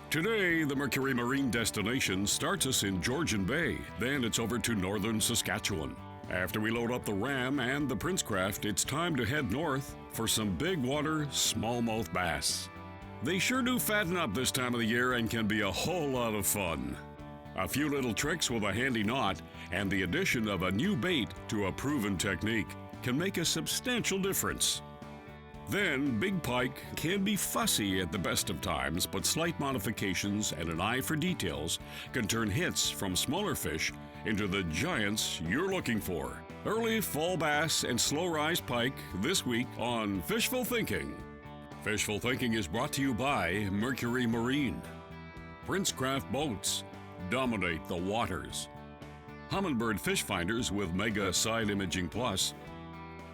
Today, the Mercury Marine destination starts us in Georgian Bay, then it's over to northern Saskatchewan. After we load up the Ram and the Princecraft, it's time to head north for some big water smallmouth bass. They sure do fatten up this time of the year and can be a whole lot of fun. A few little tricks with a handy knot and the addition of a new bait to a proven technique can make a substantial difference. Then, big pike can be fussy at the best of times, but slight modifications and an eye for details can turn hits from smaller fish into the giants you're looking for. Early fall bass and slow-rise pike this week on Fishful Thinking. Fishful Thinking is brought to you by Mercury Marine. Princecraft boats dominate the waters. Humminbird fish finders with Mega Side Imaging Plus.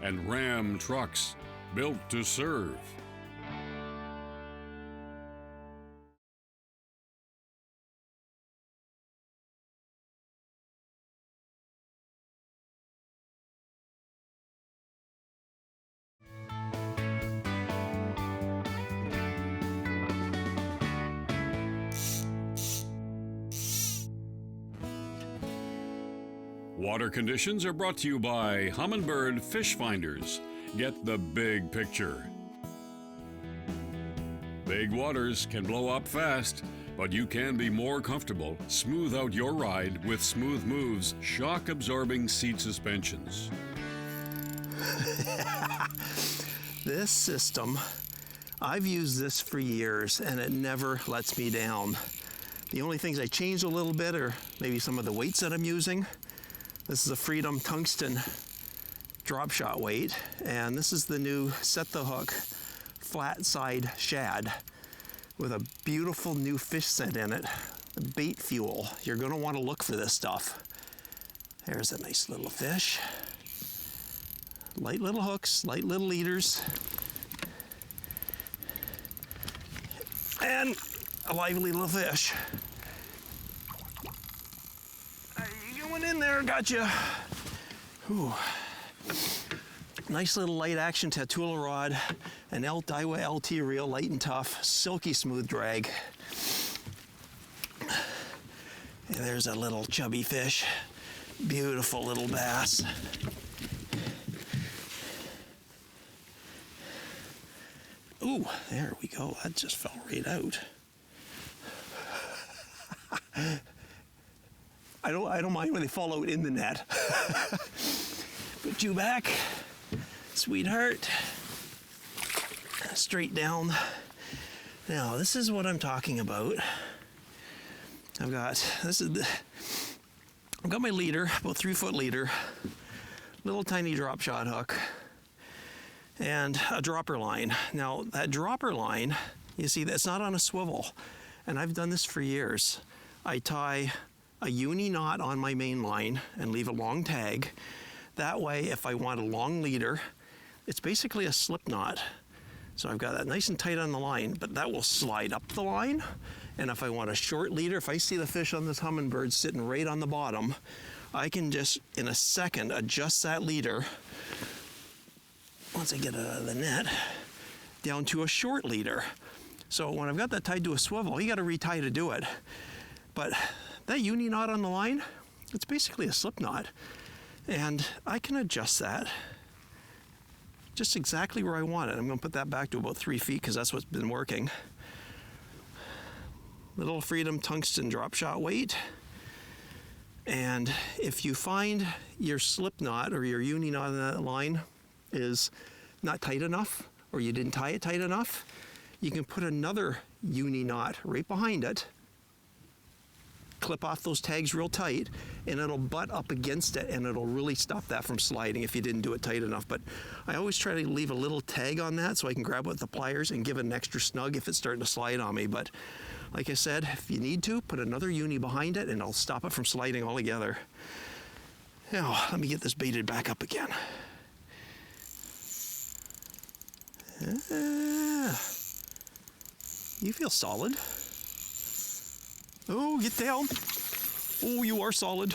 And Ram trucks built to serve. Water conditions are brought to you by Humminbird Fish Finders. Get the big picture. Big waters can blow up fast, but you can be more comfortable. Smooth out your ride with Smooth Move's shock-absorbing seat suspensions. This system, I've used this for years and it never lets me down. The only things I changed a little bit are maybe some of the weights that I'm using. This is a Freedom Tungsten drop shot weight, and this is the new Set the Hook flat side shad with a beautiful new fish scent in it, the bait fuel. You're going to want to look for this stuff. There's a nice little fish. Light little hooks, light little leaders, and a lively little fish. You going in there, gotcha. Ooh. Nice little light action Tatula rod, an Daiwa LT reel, light and tough, silky smooth drag. And there's a little chubby fish, beautiful little bass. Ooh, there we go, that just fell right out. I don't mind when they fall out in the net. Put you back, sweetheart. Straight down. Now, this is what I'm talking about. I've got my leader, about 3-foot leader, little tiny drop shot hook, and a dropper line. Now, that dropper line, you see, that's not on a swivel, and I've done this for years. I tie a uni knot on my main line and leave a long tag. That way, if I want a long leader, it's basically a slip knot. So I've got that nice and tight on the line, but that will slide up the line. And if I want a short leader, if I see the fish on this Humminbird sitting right on the bottom, I can just, in a second, adjust that leader, once I get it out of the net, down to a short leader. So when I've got that tied to a swivel, you gotta retie to do it. But that uni knot on the line, it's basically a slip knot. And I can adjust that just exactly where I want it. I'm going to put that back to about 3 feet because that's what's been working. Little Freedom Tungsten drop shot weight. And if you find your slip knot or your uni knot on that line is not tight enough, or you didn't tie it tight enough, you can put another uni knot right behind it, clip off those tags real tight, and it'll butt up against it and it'll really stop that from sliding if you didn't do it tight enough. But I always try to leave a little tag on that so I can grab it with the pliers and give it an extra snug if it's starting to slide on me. But like I said, if you need to, put another uni behind it and it'll stop it from sliding altogether. Now, let me get this baited back up again. You feel solid. Oh, get down. Oh, you are solid.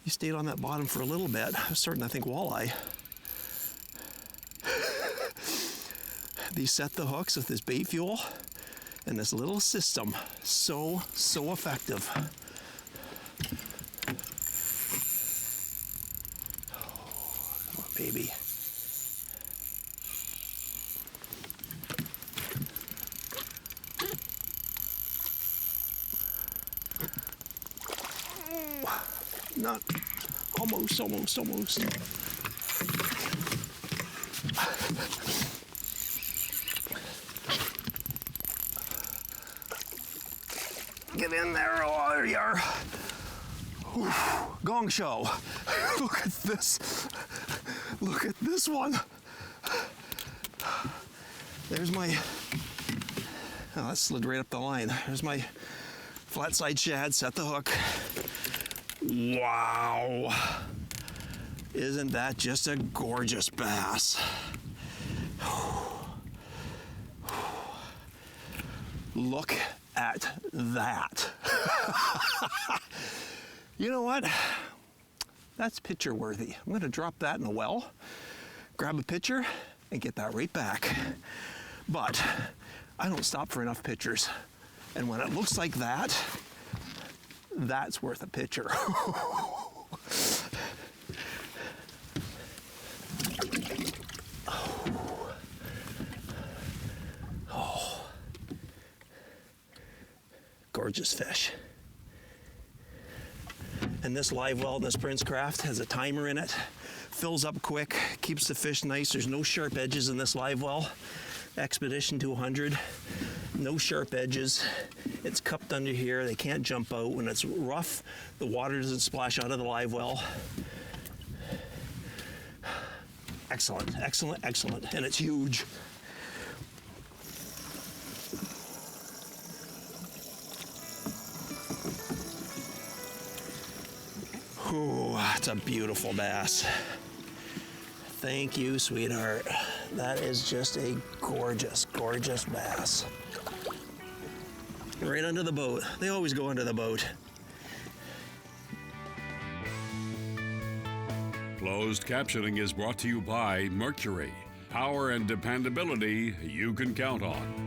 You stayed on that bottom for a little bit. I was starting to think walleye. These Set the Hooks with this bait fuel And this little system, so effective. Oh, come on, baby. Not almost. Get in there, oh, there you are. Whew. Gong show. Look at this. Look at this one. There's my, oh, that slid right up the line. There's my flat side shad, set the hook. Wow. Isn't that just a gorgeous bass? Look at that. You know what? That's picture worthy. I'm going to drop that in the well, grab a picture, and get that right back. But I don't stop for enough pictures. And when it looks like that, that's worth a picture. Oh. Gorgeous fish. And this live well, this Prince Craft, has a timer in it. Fills up quick, keeps the fish nice. There's no sharp edges in this live well. Expedition 200, no sharp edges. It's cupped under here. They can't jump out. When it's rough, the water doesn't splash out of the live well. Excellent, excellent, excellent. And it's huge. Ooh, that's a beautiful bass. Thank you, sweetheart. That is just a gorgeous, gorgeous bass. Right under the boat. They always go under the boat. Closed captioning is brought to you by Mercury. Power and dependability you can count on.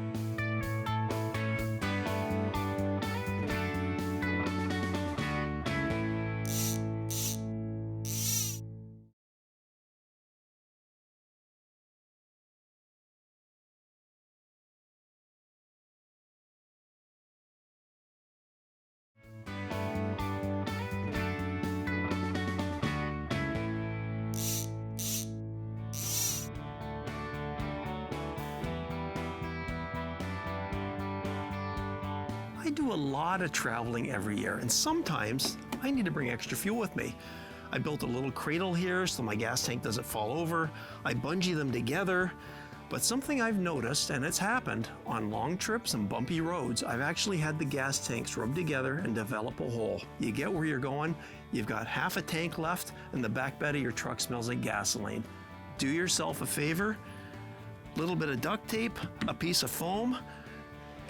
I do a lot of traveling every year, and sometimes I need to bring extra fuel with me. I built a little cradle here so my gas tank doesn't fall over. I bungee them together. But something I've noticed, and it's happened on long trips and bumpy roads, I've actually had the gas tanks rub together and develop a hole. You get where you're going, you've got half a tank left, and the back bed of your truck smells like gasoline. Do yourself a favor, a little bit of duct tape, a piece of foam,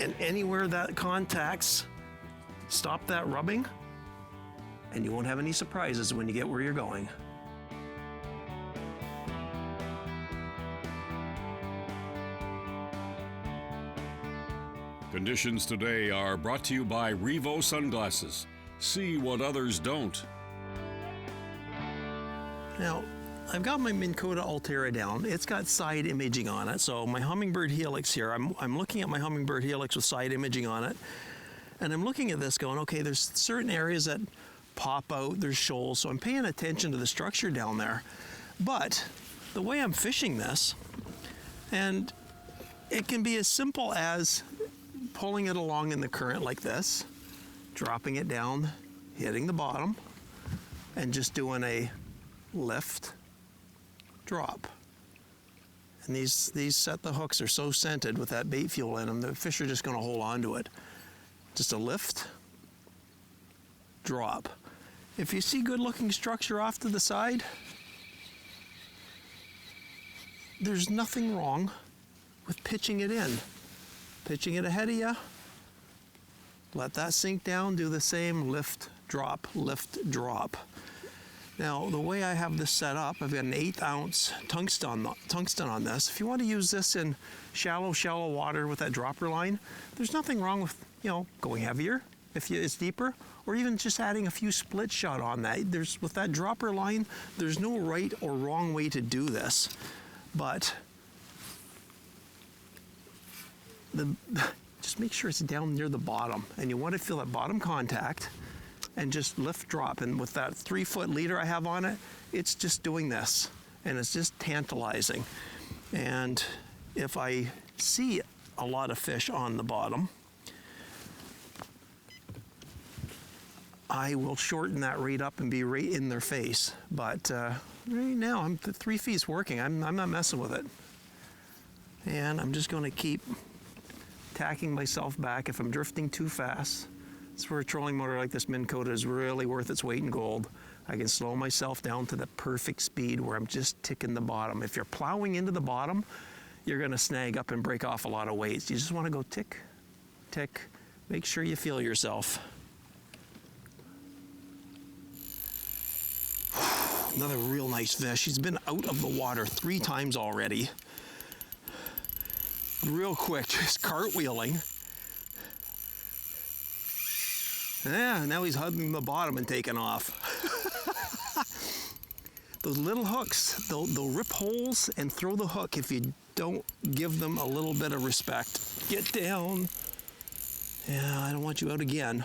and anywhere that contacts, stop that rubbing, and you won't have any surprises when you get where you're going. Conditions today are brought to you by Revo Sunglasses. See what others don't. Now, I've got my Minn Kota Altera down. It's got side imaging on it. So my Humminbird Helix here, I'm looking at my Humminbird Helix with side imaging on it. And I'm looking at this going, okay, there's certain areas that pop out, there's shoals. So I'm paying attention to the structure down there. But the way I'm fishing this, and it can be as simple as pulling it along in the current like this, dropping it down, hitting the bottom, and just doing a lift, drop. And these set the hooks are so scented with that bait fuel in them, the fish are just going to hold on to it. Just a lift, drop. If you see good looking structure off to the side, there's nothing wrong with pitching it in. Pitching it ahead of you, let that sink down, do the same, lift, drop, lift, drop. Now, the way I have this set up, I've got an 1/8 ounce tungsten on this. If you want to use this in shallow water with that dropper line, there's nothing wrong with, going heavier if it's deeper, or even just adding a few split shot on that. With that dropper line, there's no right or wrong way to do this, but just make sure it's down near the bottom, and you want to feel that bottom contact and just lift drop. And with that 3-foot leader I have on it, it's just doing this, and it's just tantalizing. And if I see a lot of fish on the bottom, I will shorten that rate up and be right in their face. But right now, the 3 feet's working. I'm not messing with it. And I'm just going to keep tacking myself back if I'm drifting too fast. That's where a trolling motor like this Minn Kota is really worth its weight in gold. I can slow myself down to the perfect speed where I'm just ticking the bottom. If you're plowing into the bottom, you're going to snag up and break off a lot of weights. You just want to go tick, tick. Make sure you feel yourself. Another real nice fish. He's been out of the water 3 times already. Real quick, just cartwheeling. Yeah, now he's hugging the bottom and taking off. Those little hooks, they'll rip holes and throw the hook if you don't give them a little bit of respect. Get down. Yeah, I don't want you out again.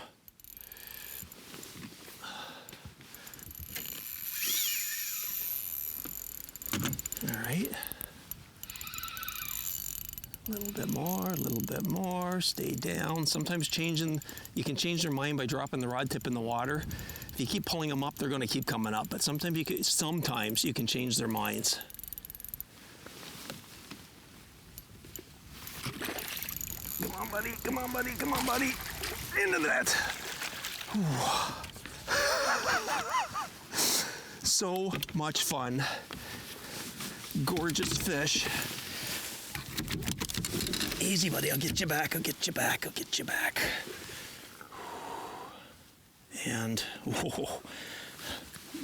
All right. A little bit more, stay down. Sometimes you can change their mind by dropping the rod tip in the water. If you keep pulling them up, they're going to keep coming up, but sometimes you can change their minds. Come on, buddy, come on, buddy, come on, buddy. Into that. So much fun. Gorgeous fish. Easy, buddy, I'll get you back, I'll get you back, I'll get you back. And, whoa,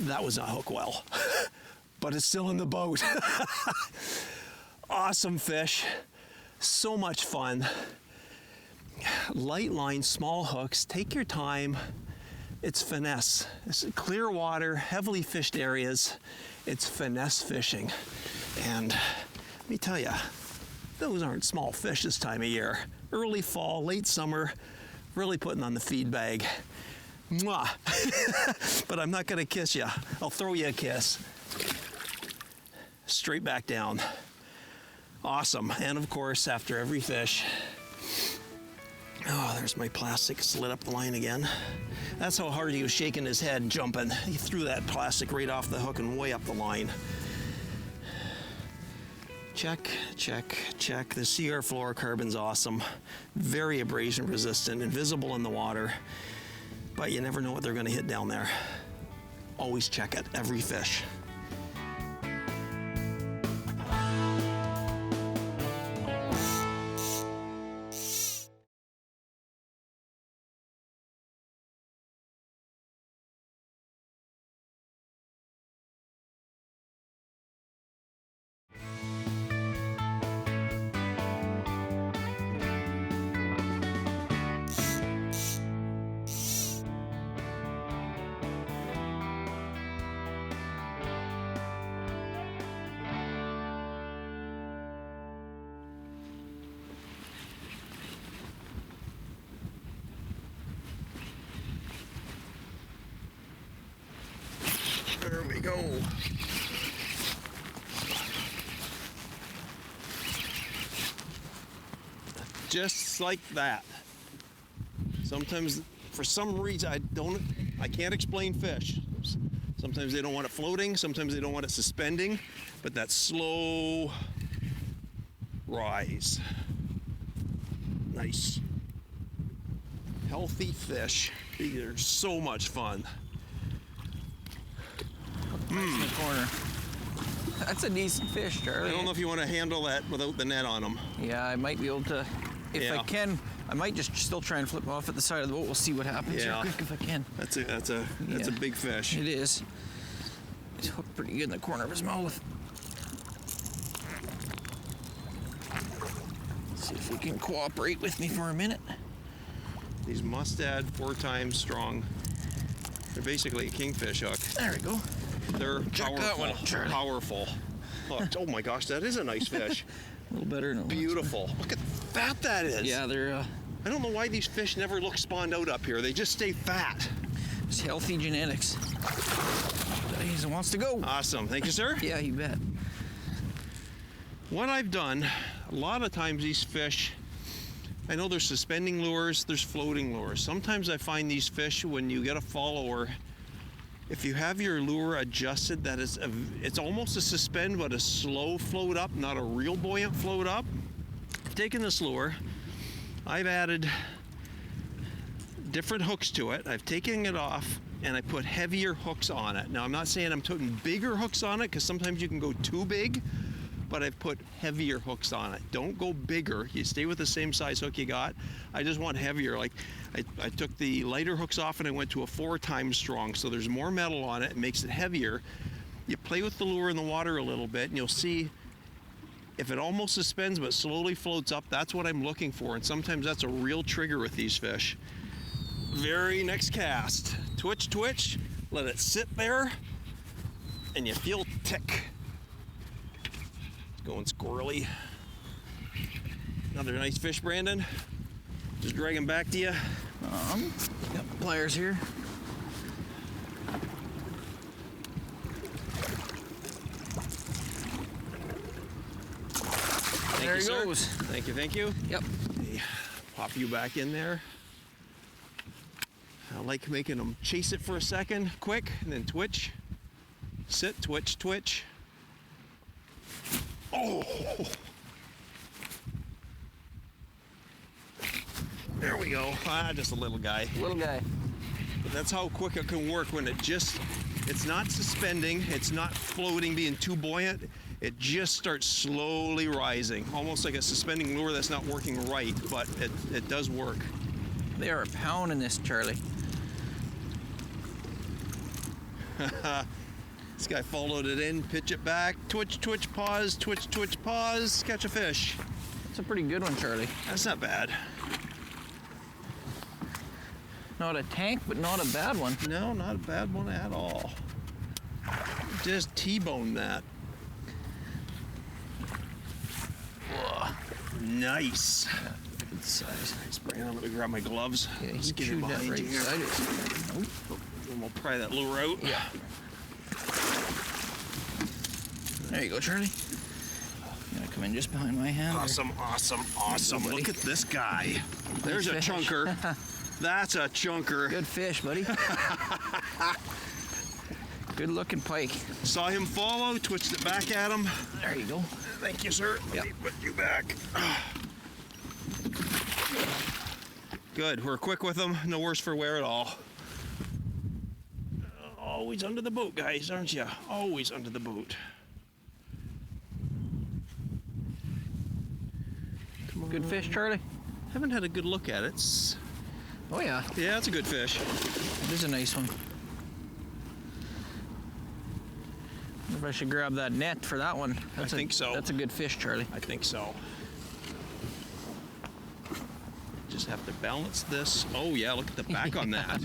that was not hook well, but it's still in the boat. Awesome fish, so much fun. Light line, small hooks, take your time. It's finesse. It's clear water, heavily fished areas. It's finesse fishing. And let me tell you, those aren't small fish this time of year. Early fall, late summer, really putting on the feed bag. Mwah! But I'm not gonna kiss you. I'll throw you a kiss. Straight back down. Awesome. And of course, after every fish, oh, there's my plastic, slid up the line again. That's how hard he was shaking his head jumping. He threw that plastic right off the hook and way up the line. Check, check, check. The CR fluorocarbon's awesome. Very abrasion resistant, invisible in the water, but you never know what they're gonna hit down there. Always check it, every fish. There we go. Just like that. Sometimes, for some reason, I can't explain fish. Sometimes they don't want it floating, sometimes they don't want it suspending, but that slow rise. Nice. Healthy fish. These are so much fun. In the corner. That's a decent fish, Charlie. I don't know if you want to handle that without the net on them. Yeah, I might be able to. If I can, I might just still try and flip him off at the side of the boat. We'll see what happens. Yeah. Real quick if I can. That's a big fish. It is. He's hooked pretty good in the corner of his mouth. Let's see if he can cooperate with me for a minute. These Mustad 4 times strong. They're basically a kingfish hook. There we go. They're Check powerful. that one out, Charlie. Powerful. Hooked. Oh my gosh, that is a nice fish. A little better than it looks. Beautiful. Look at fat that is. Yeah, they're I don't know why these fish never look spawned out up here. They just stay fat. it's healthy genetics. He wants to go. Awesome. Thank you, sir. Yeah, you bet. What I've done, a lot of times these fish, I know there's suspending lures, there's floating lures. Sometimes I find these fish, when you get a follower, if you have your lure adjusted, that is, it's almost a suspend, but a slow float up, not a real buoyant float up. I've taken this lure, I've added different hooks to it, I've taken it off, and I put heavier hooks on it. Now, I'm not saying I'm putting bigger hooks on it, because sometimes you can go too big, but I've put heavier hooks on it. Don't go bigger. You stay with the same size hook you got. I just want heavier. Like I took the lighter hooks off and I went to a 4 times strong. So there's more metal on it. It makes it heavier. You play with the lure in the water a little bit and you'll see if it almost suspends but slowly floats up, that's what I'm looking for. And sometimes that's a real trigger with these fish. Very next cast. Twitch, twitch. Let it sit there and you feel tick. Going squirrely. Another nice fish, Brandon. Just drag him back to you. Got pliers here. There he goes. Thank you, thank you. Yep. Okay, pop you back in there. I like making them chase it for a second, quick, and then twitch. Sit, twitch, twitch. Oh! There we go. Just a little guy. Little guy. But that's how quick it can work when it's not suspending, it's not floating, being too buoyant. It just starts slowly rising. Almost like a suspending lure that's not working right, but it does work. They are a pound in this, Charlie. This guy followed it in, pitch it back, twitch, twitch, pause, twitch, twitch, pause, catch a fish. That's a pretty good one, Charlie. That's not bad. Not a tank, but not a bad one. No, not a bad one at all. Just T-bone that. Ugh. Nice. Good size. Nice, Brandon. Let me grab my gloves. Yeah, he Let's get chewed him that behind right you here. beside it. Oh, and we'll pry that lure out. Yeah. There you go, Charlie. Gonna come in just behind my hand. Awesome, awesome, awesome. Buddy. Look at this guy. There's a fish. chunker. That's a chunker. Good fish, buddy. Good looking pike. Saw him follow, twitched it back at him. There you go. Thank you, sir. Yep. Let me put you back. Good. We're quick with them. No worse for wear at all. Always under the boat, guys, aren't you? Always under the boat. Good fish, Charlie. Haven't had a good look at it. Oh yeah, Yeah, it's a good fish. it is a nice one. Wonder if I should grab that net for that one. I think so. That's a good fish, Charlie. I think so. Just have to balance this. Oh yeah, look at the back on that.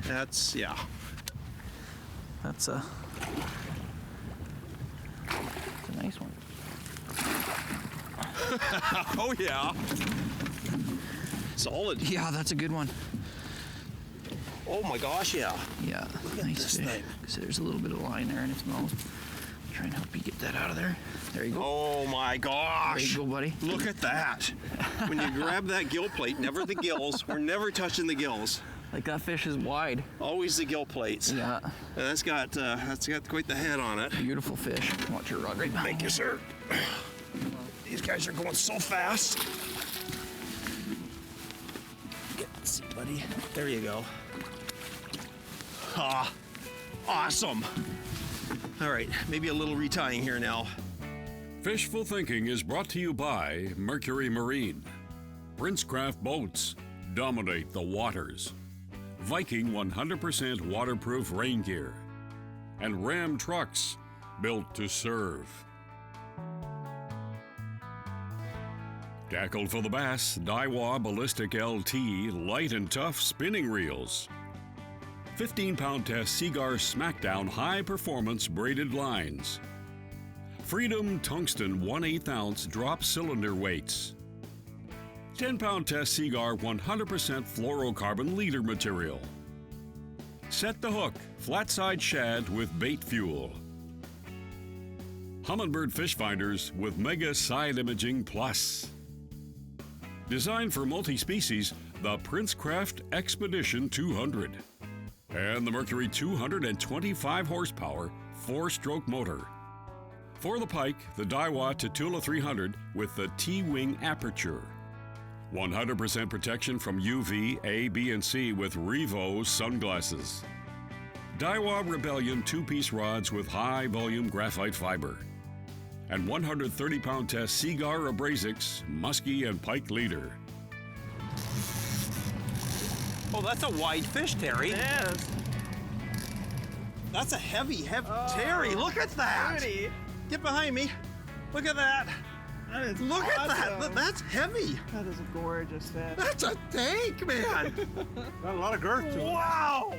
That's, yeah. That's a nice one. Oh yeah. Solid. Yeah, that's a good one. Oh my gosh, yeah. Yeah, at nice this fish. thing. So there's a little bit of line there in its mouth. Try and help you get that out of there. There you go. Oh my gosh. There you go, buddy. Look at that. When you grab that gill plate, never the gills. We're never touching the gills. Like that fish is wide. Always the gill plates. Yeah, And that's got quite the head on it. beautiful fish. Watch your rod right behind Thank you, sir. These guys are going so fast. See, buddy. There you go. Ah, awesome. All right, maybe a little retying here now. Fishful Thinking is brought to you by Mercury Marine. Princecraft boats dominate the waters. Viking 100% waterproof rain gear. and Ram trucks built to serve. Tackled for the bass, Daiwa Ballistic LT light and tough spinning reels. 15-pound test Seagar Smackdown high-performance braided lines. Freedom Tungsten 1/8 ounce drop cylinder weights. 10-pound test Seagar 100% fluorocarbon leader material. Set the hook, flat-side shad with bait fuel. Humminbird fish finders with Mega Side Imaging Plus. Designed for multi-species, the Princecraft Expedition 200. And the Mercury 225 horsepower 4-stroke motor. For the pike, the Daiwa Tatula 300 with the T-wing aperture. 100% protection from UV, A, B, and C with Revo sunglasses. Daiwa Rebellion 2-piece rods with high-volume graphite fiber. And 130-pound test Seagar Abrasics muskie and pike leader. Oh, that's a wide fish, Terry. It is. That's a heavy. Terry, look at that. Pretty. Get behind me. Look at that. That is Look at that. awesome. That's heavy. That is a gorgeous fish. That's a tank, man. Got a lot of girth to it. Wow.